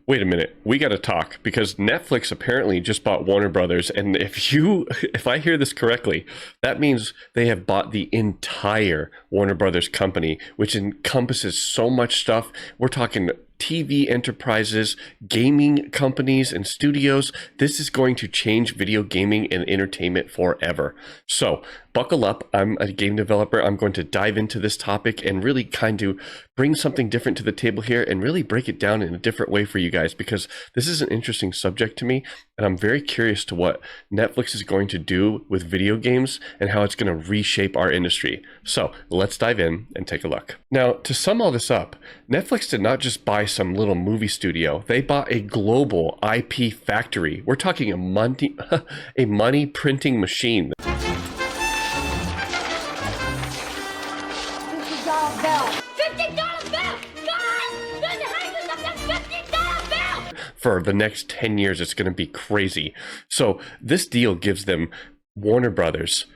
Wait a minute, we got to talk because Netflix apparently just bought Warner Brothers, and if I hear this correctly, that means they have bought the entire Warner Brothers company, which encompasses so much stuff. We're talking TV enterprises, gaming companies, and studios. This is going to change video gaming and entertainment forever. So buckle up. I'm a game developer. I'm going to dive into this topic and really kind of bring something different to the table here and really break it down in a different way for you guys, because this is an interesting subject to me. And I'm very curious to what Netflix is going to do with video games and how it's going to reshape our industry. So let's dive in and take a look. Now, to sum all this up, Netflix did not just buy some little movie studio. They bought a global IP factory. We're talking a money printing machine. $50 bill. $50 bill. Guys, there's a hanging of that $50 bill. For the next 10 years, it's going to be crazy. So this deal gives them Warner Brothers,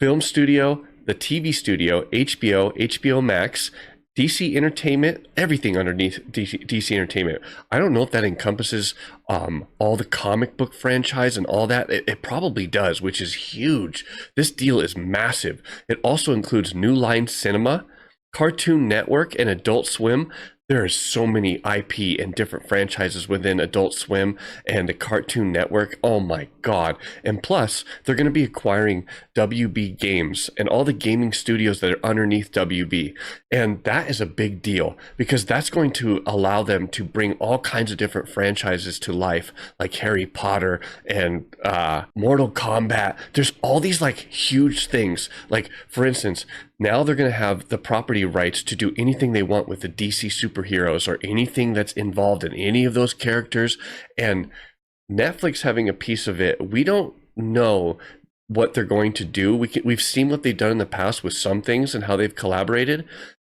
film studio, the TV studio, HBO Max, DC Entertainment, everything underneath DC Entertainment. I don't know if that encompasses all the comic book franchise and all that. It probably does, which is huge. This deal is massive. It also includes New Line Cinema, Cartoon Network, and Adult Swim. There are so many IP and different franchises within Adult Swim and the Cartoon Network. Oh my God. And plus, they're going to be acquiring WB Games and all the gaming studios that are underneath WB. And that is a big deal because that's going to allow them to bring all kinds of different franchises to life, like Harry Potter and Mortal Kombat. There's all these like huge things. Like, for instance, now they're going to have the property rights to do anything they want with the DC superheroes or anything that's involved in any of those characters. And Netflix having a piece of it, we don't know what they're going to do. We've seen what they've done in the past with some things and how they've collaborated.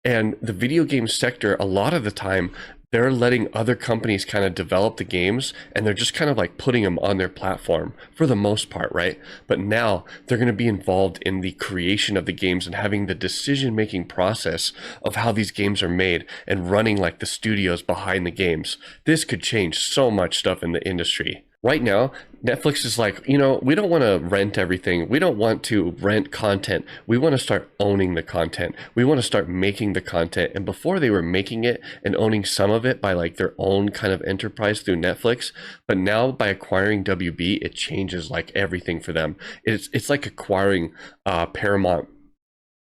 And the video game sector, a lot of the time, they're letting other companies kind of develop the games and they're just kind of like putting them on their platform for the most part, right? But now they're going to be involved in the creation of the games and having the decision-making process of how these games are made and running like the studios behind the games. This could change so much stuff in the industry. Right now, Netflix is like, we don't want to rent everything. We don't want to rent content. We want to start owning the content. We want to start making the content. And before they were making it and owning some of it by like their own kind of enterprise through Netflix. But now by acquiring WB, it changes like everything for them. It's like acquiring Paramount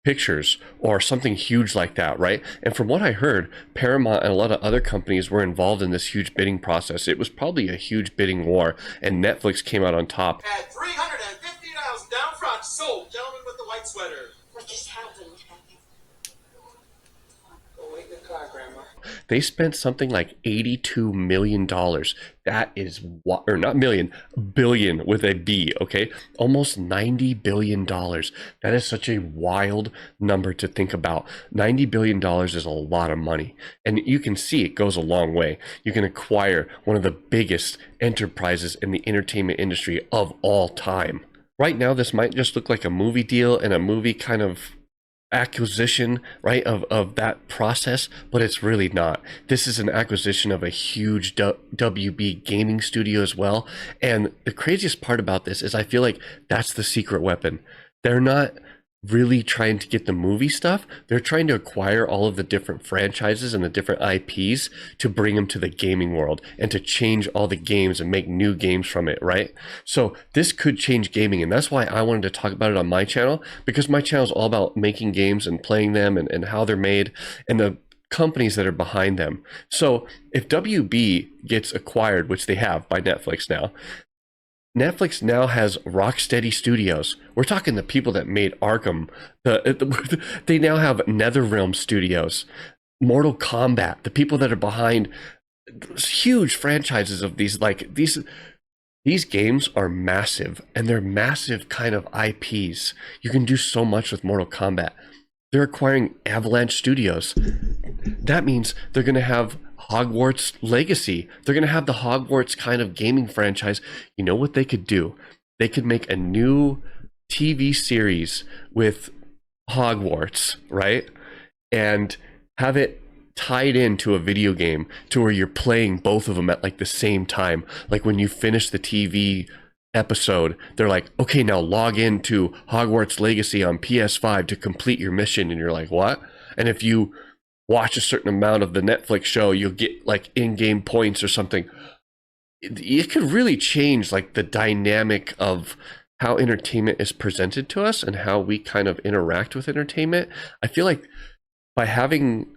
Pictures or something huge like that, right? And from what I heard, Paramount and a lot of other companies were involved in this huge bidding process. It was probably a huge bidding war, and Netflix came out on top. At $350 down front, sold. Gentleman with the white sweater. What just happened? Go wait in the car, Grandma. They spent something like $82 million. That is what, or not million, billion with a B, okay? Almost $90 billion. That is such a wild number to think about. $90 billion is a lot of money. And you can see it goes a long way. You can acquire one of the biggest enterprises in the entertainment industry of all time. Right now, this might just look like a movie deal and a movie kind of acquisition, right, of that process, but it's really not. This is an acquisition of a huge WB gaming studio as well. And the craziest part about this is I feel like that's the secret weapon. They're not really trying to get the movie stuff. They're trying to acquire all of the different franchises and the different IPs to bring them to the gaming world and to change all the games and make new games from it, right? So this could change gaming, and that's why I wanted to talk about it on my channel, because my channel is all about making games and playing them and how they're made and the companies that are behind them. So if WB gets acquired, which they have by Netflix now, Netflix now has Rocksteady Studios. We're talking the people that made Arkham. They now have NetherRealm Studios, Mortal Kombat, the people that are behind huge franchises of these. Like these games are massive, and they're massive kind of IPs. You can do so much with Mortal Kombat. They're acquiring Avalanche Studios. That means they're going to have Hogwarts Legacy. They're going to have the Hogwarts kind of gaming franchise. You know what they could do? They could make a new TV series with Hogwarts, right? And have it tied into a video game to where you're playing both of them at like the same time. Like when you finish the TV episode, they're like, okay, now log into Hogwarts Legacy on PS5 to complete your mission. And you're like, what? And if you watch a certain amount of the Netflix show, you'll get like in-game points or something. It could really change like the dynamic of how entertainment is presented to us and how we kind of interact with entertainment. I feel like by having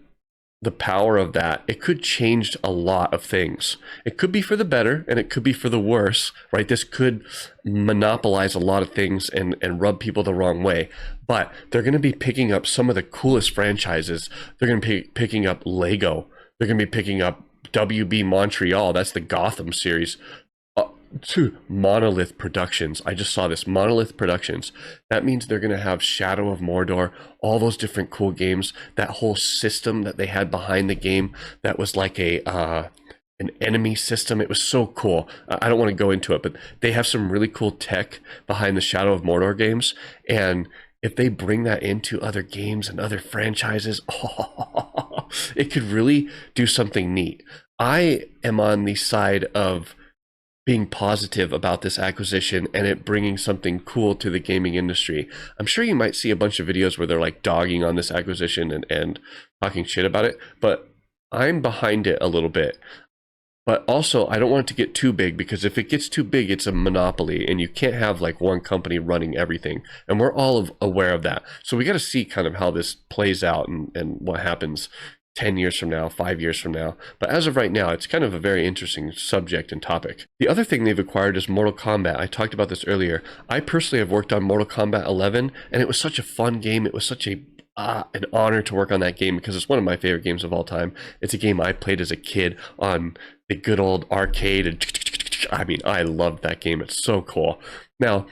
the power of that, it could change a lot of things. It could be for the better and it could be for the worse, right? This could monopolize a lot of things and rub people the wrong way. But they're going to be picking up some of the coolest franchises. They're going to be picking up Lego. They're going to be picking up WB Montreal. That's the Gotham series. To Monolith Productions. I just saw this, Monolith Productions. That means they're going to have Shadow of Mordor, all those different cool games, that whole system that they had behind the game that was like a an enemy system. It was so cool. I don't want to go into it, but they have some really cool tech behind the Shadow of Mordor games, and if they bring that into other games and other franchises, it could really do something neat. I am on the side of being positive about this acquisition and it bringing something cool to the gaming industry. I'm sure you might see a bunch of videos where they're like dogging on this acquisition and talking shit about it, but I'm behind it a little bit. But also, I don't want it to get too big, because if it gets too big, it's a monopoly and you can't have like one company running everything. And we're all aware of that. So we got to see kind of how this plays out and what happens 10 years from now, 5 years from now. But as of right now, it's kind of a very interesting subject and topic. The other thing they've acquired is Mortal Kombat. I talked about this earlier. I personally have worked on Mortal Kombat 11, and it was such a fun game. It was such an honor to work on that game because it's one of my favorite games of all time. It's a game I played as a kid on the good old arcade, and I mean, I loved that game. It's so cool. Now,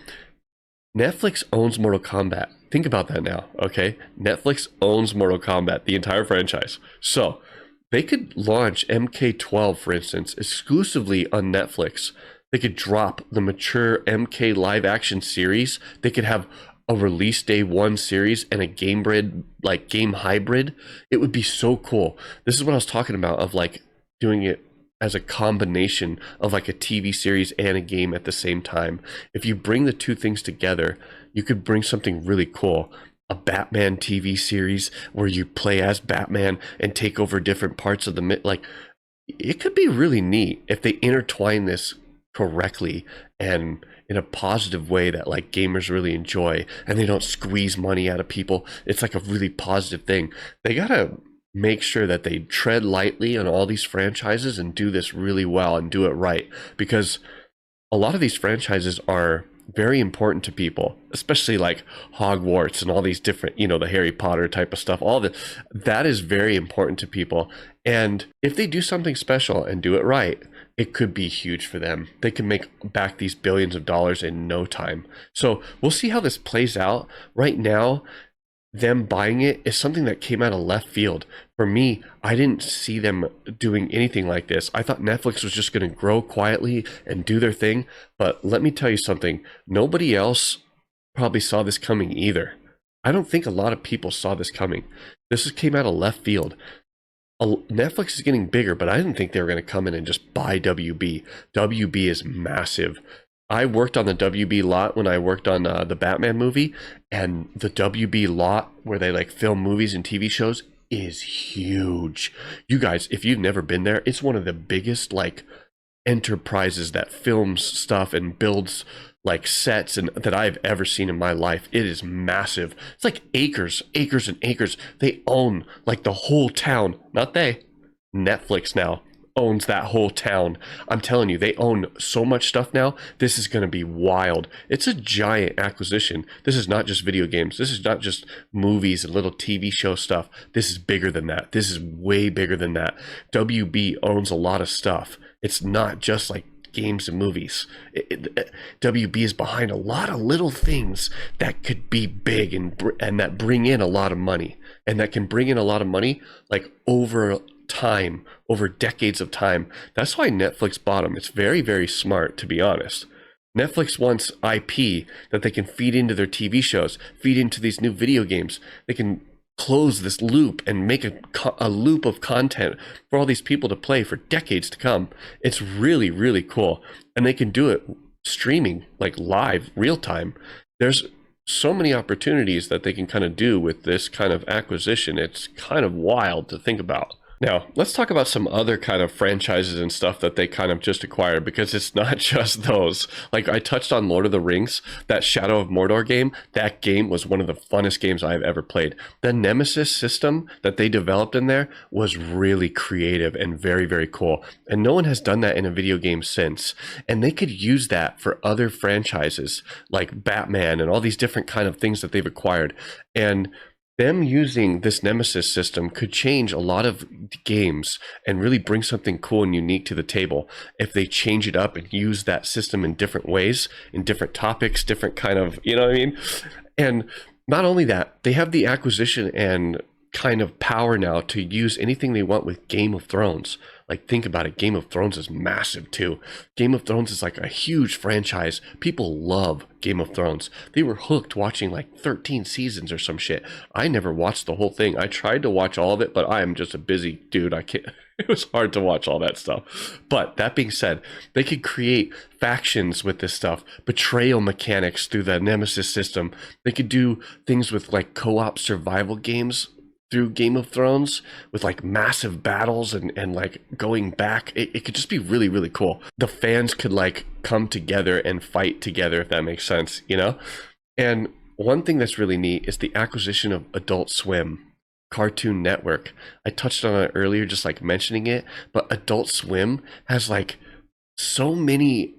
Netflix owns Mortal Kombat. Think about that now, okay? Netflix owns Mortal Kombat, the entire franchise. So they could launch MK12, for instance, exclusively on Netflix. They could drop the mature MK live action series. They could have a release day one series and a game hybrid. It would be so cool. This is what I was talking about, of like doing it as a combination of like a TV series and a game at the same time. If you bring the two things together, you could bring something really cool. A Batman TV series where you play as Batman and take over different parts of the like. It could be really neat if they intertwine this correctly and in a positive way that like gamers really enjoy, and they don't squeeze money out of people. It's like a really positive thing. They gotta make sure that they tread lightly on all these franchises and do this really well and do it right, because a lot of these franchises are very important to people, especially like Hogwarts and all these different, the Harry Potter type of stuff. All that is very important to people. And if they do something special and do it right, it could be huge for them. They can make back these billions of dollars in no time. So we'll see how this plays out. Right now, them buying it is something that came out of left field. For me, I didn't see them doing anything like this. I thought Netflix was just going to grow quietly and do their thing. But let me tell you something. Nobody else probably saw this coming either. I don't think a lot of people saw this coming. This came out of left field. Netflix is getting bigger, but I didn't think they were going to come in and just buy WB. WB is massive. I worked on the WB lot when I worked on the Batman movie, and the WB lot where they like film movies and TV shows is huge. You guys, if you've never been there, it's one of the biggest like enterprises that films stuff and builds like sets and that I've ever seen in my life. It is massive. It's like acres and acres. They own like the whole town. Not they. Netflix now owns that whole town. I'm telling you, they own so much stuff now. This is going to be wild. It's a giant acquisition. This is not just video games. This is not just movies and little TV show stuff. This is bigger than that. This is way bigger than that. WB owns a lot of stuff. It's not just like games and movies. WB is behind a lot of little things that could be big and that bring in a lot of money, and that can bring in a lot of money like over time, over decades of time. That's why Netflix bought them. It's very, very smart, to be honest. Netflix wants IP that they can feed into their TV shows, feed into these new video games. They can close this loop and make a loop of content for all these people to play for decades to come. It's really, really cool. And they can do it streaming, like live, real time. There's so many opportunities that they can kind of do with this kind of acquisition. It's kind of wild to think about. Now, let's talk about some other kind of franchises and stuff that they kind of just acquired, because it's not just those. Like I touched on Lord of the Rings, that Shadow of Mordor game. That game was one of the funnest games I've ever played. The Nemesis system that they developed in there was really creative and very, very cool. And no one has done that in a video game since. And they could use that for other franchises like Batman and all these different kind of things that they've acquired. And them using this Nemesis system could change a lot of games and really bring something cool and unique to the table if they change it up and use that system in different ways, in different topics, different kind of, you know what I mean? And not only that, they have the acquisition and kind of power now to use anything they want with Game of Thrones. Like, think about it. Game of Thrones is massive too. Game of Thrones is like a huge franchise. People love Game of Thrones. They were hooked watching like 13 seasons or some shit. I never watched the whole thing. I tried to watch all of it, but I am just a busy dude. I can't. It was hard to watch all that stuff. But that being said, they could create factions with this stuff, betrayal mechanics through the Nemesis system. They could do things with like co-op survival games through Game of Thrones with like massive battles and like going back. It could just be really, really cool. The fans could like come together and fight together, if that makes sense, you know? And one thing that's really neat is the acquisition of Adult Swim, Cartoon Network. I touched on it earlier, just like mentioning it, but Adult Swim has like so many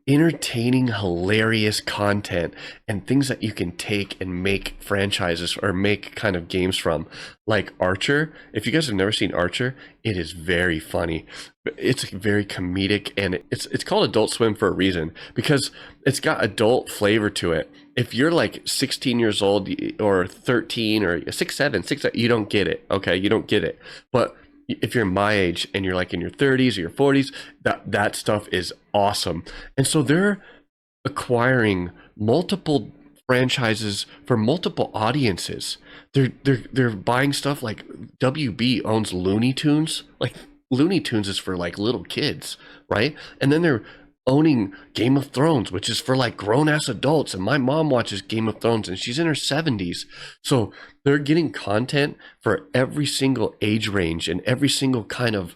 entertaining, hilarious content and things that you can take and make franchises or make kind of games from, like Archer. If you guys have never seen Archer, it is very funny. It's very comedic, and it's called Adult Swim for a reason, because it's got adult flavor to it. If you're like 16 years old or 13 or 6, 7, you don't get it. Okay, you don't get it. But if you're my age and you're like in your 30s or your 40s, that stuff is awesome. And so they're acquiring multiple franchises for multiple audiences. They're buying stuff like WB owns Looney Tunes. Like Looney Tunes is for like little kids, right? And then they're owning Game of Thrones, which is for like grown-ass adults. And my mom watches Game of Thrones and she's in her 70s. So they're getting content for every single age range and every single kind of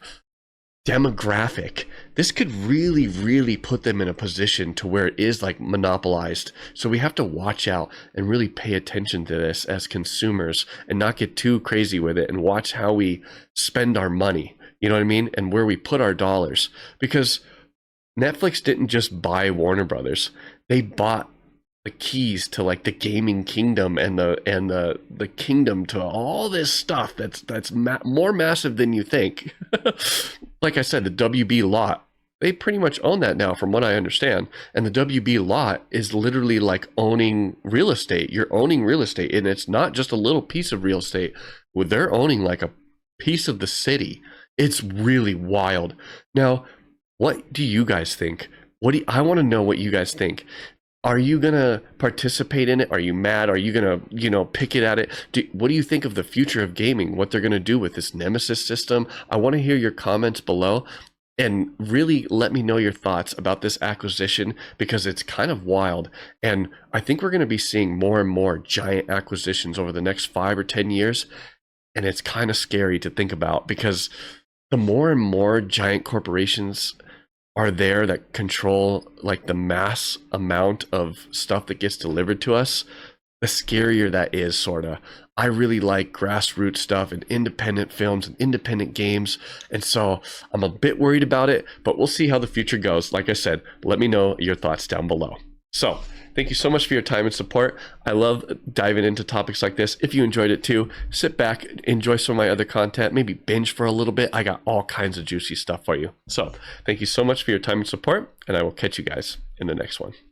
demographic. This could really, really put them in a position to where it is like monopolized. So we have to watch out and really pay attention to this as consumers and not get too crazy with it, and watch how we spend our money, you know what I mean? And where we put our dollars. Because Netflix didn't just buy Warner Brothers. They bought the keys to like the gaming kingdom and the kingdom to all this stuff that's more massive than you think. Like I said, the WB lot, they pretty much own that now from what I understand. And the WB lot is literally like owning real estate. You're owning real estate, and it's not just a little piece of real estate. They're owning like a piece of the city. It's really wild. Now, what do you guys think? I want to know what you guys think. Are you going to participate in it? Are you mad? Are you going to, pick it at it? What do you think of the future of gaming? What they're going to do with this Nemesis system? I want to hear your comments below, and really let me know your thoughts about this acquisition, because it's kind of wild. And I think we're going to be seeing more and more giant acquisitions over the next 5 or 10 years. And it's kind of scary to think about, because the more and more giant corporations are there that control like the mass amount of stuff that gets delivered to us, the scarier that is, sorta. I really like grassroots stuff and independent films and independent games, and so I'm a bit worried about it, but we'll see how the future goes. Like I said, let me know your thoughts down below. So thank you so much for your time and support. I love diving into topics like this. If you enjoyed it too, sit back, enjoy some of my other content, maybe binge for a little bit. I got all kinds of juicy stuff for you. So thank you so much for your time and support, and I will catch you guys in the next one.